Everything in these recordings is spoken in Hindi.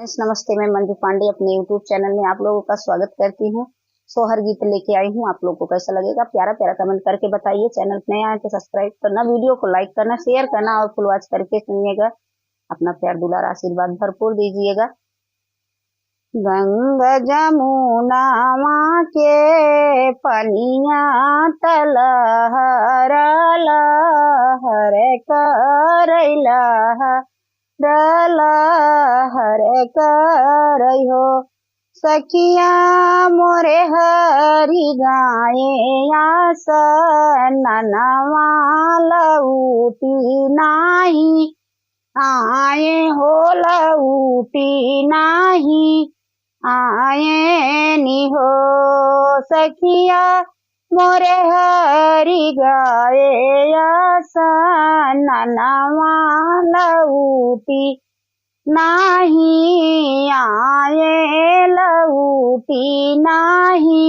फ्रेंड्स नमस्ते, मैं मंजू पांडे अपने यूट्यूब चैनल में आप लोगों का स्वागत करती हूँ। सोहर गीत लेके आई हूँ। आप लोगों को कैसा लगेगा प्यारा प्यारा कमेंट करके बताइए। चैनल पे नया है तो सब्सक्राइब करना, वीडियो को लाइक करना, शेयर करना और फुल वॉच करके सुनिएगा। अपना प्यार दुलार आशीर्वाद भरपूर दीजिएगा। गंगा जमुना के पनिया तलहर लहर करैला हर करहो सखिया मोरे हरि गाये आस ननवा लऊटी नाही आए हो लऊटी नाही आए नि हो सखिया मोरे हरि गाये आसा ननवा लऊटी नाही आए लऊटी नाही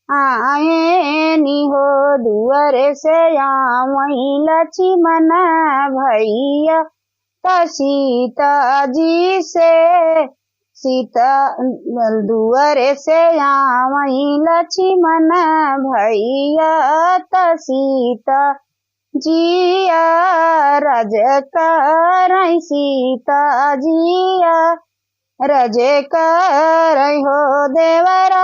आए नि हो दुअर से आवई लक्ष्मण भैया सीता जी से सीता दुअर से आवई लक्ष्मण भैया सीता जिया रज कर सीता जिया रज कर हो देवरा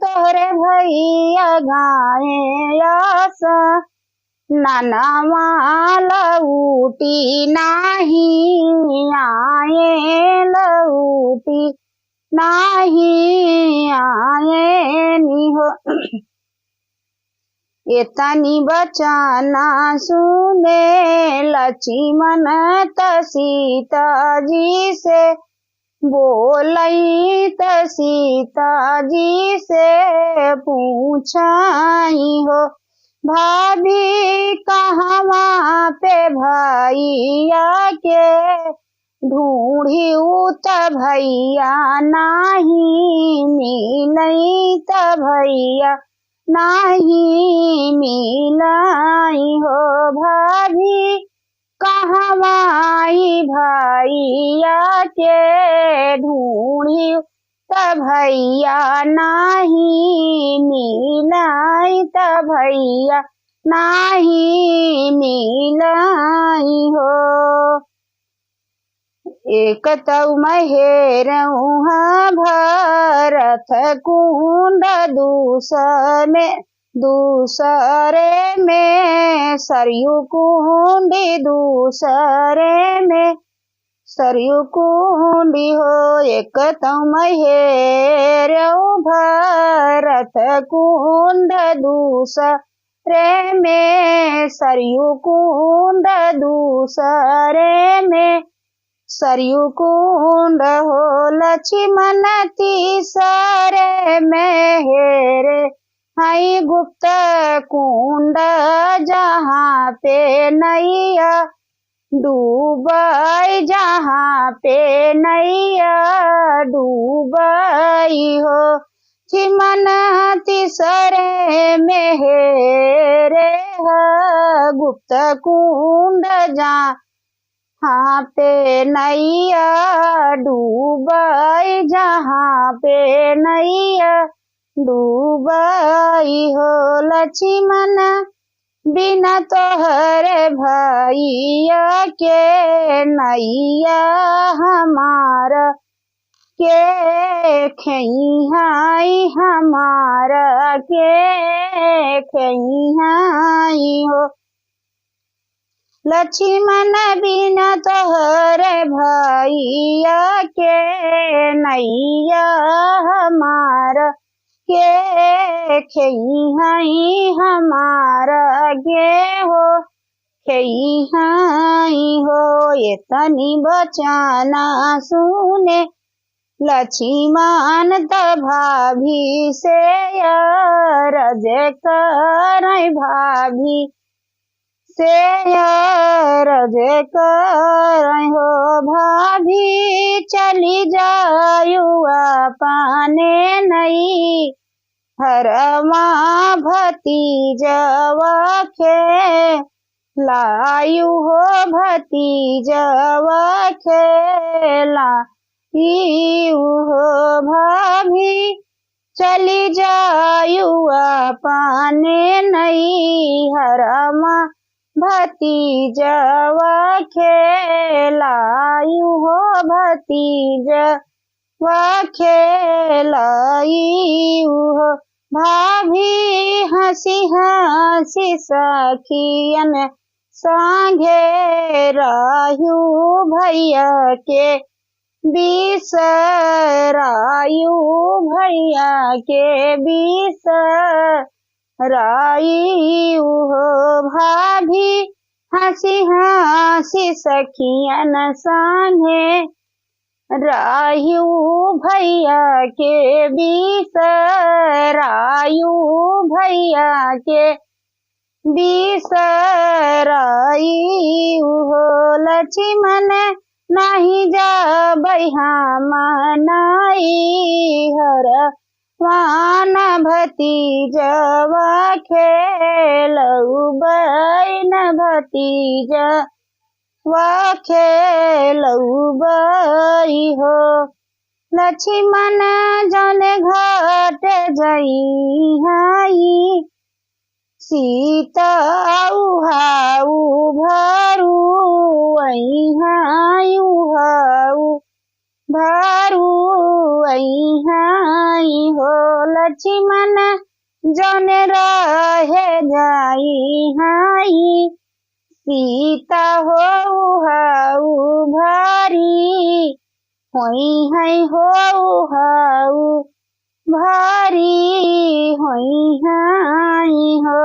तोहरे भैया गाए आसा ननवा लऊटी नाही आए लऊटी नाही आए नि हो एतनी बचाना सुने लक्ष्मण सीता जी से बोलई सीता जी से पूछाई हो भाभी कहवा पे भैया के ढूंढी उत भैया नाही मिलई त भैया नाही मिलाई हो भाभी कहवाई भैया के ढूंढी त भैया नाही मिलाई त भैया नाही मिलाई हो एक तऊ महेरऊहा भरत कुंड दूसरे में सरयू कुंडी दूसरे में सरयू कुंडी हो एक तऊ महेरऊ भरत कुंड दूसरे में सरयू कुंड दूसरे में सरयू कुंड हो लक्ष्मण तीसरे में हेरे हई गुप्त कुंड जहाँ पे नैया डूबई जहाँ पे नैया डूबई हो लक्ष्मण तीसरे में हेरे गुप्त कुंड जहाँ हाँ पे नैया डूबई जहाँ पे नैया डूबई हो लक्ष्मण बिना तोहरे भैया के नैया हमारा के खई हमारा के खई हो लक्ष्मण बिना तोहरे भैया के नैया हमारा के खई हमारा के हो खई हो ये तनी बचाना सुने लक्ष्मण त भाभी से रज कर भाभी से रज कर हो भाभी चली जायुआ पाने नहीं हरमा भतीजवा के लायु हो भतीजवा खेला हो भाभी चली जायुआ पाने नैहरमा भतीजवा खेलायु हो भतीजवा खेलायु हो भाभी हंसी हंसी सखियन संगे रायु भैया के बिसरायु भैया के बिसरायु हो भाभी हंसी हंसी सखियन संगे रायु भैया के बिसरायु भैया के बिसरायु हो लक्ष्मण नहीं जाबै हम नैहर वान भतीजवा खेलबै न भतीजवा खेलबै हो लक्ष्मण जन घाट जई हई सीता उहाऊ भरू उहाऊ भरू हो लक्ष्मण जन रहे जाई हई सीता हो उहाऊ भारी होई है हो उहाऊ भारी होई है हो।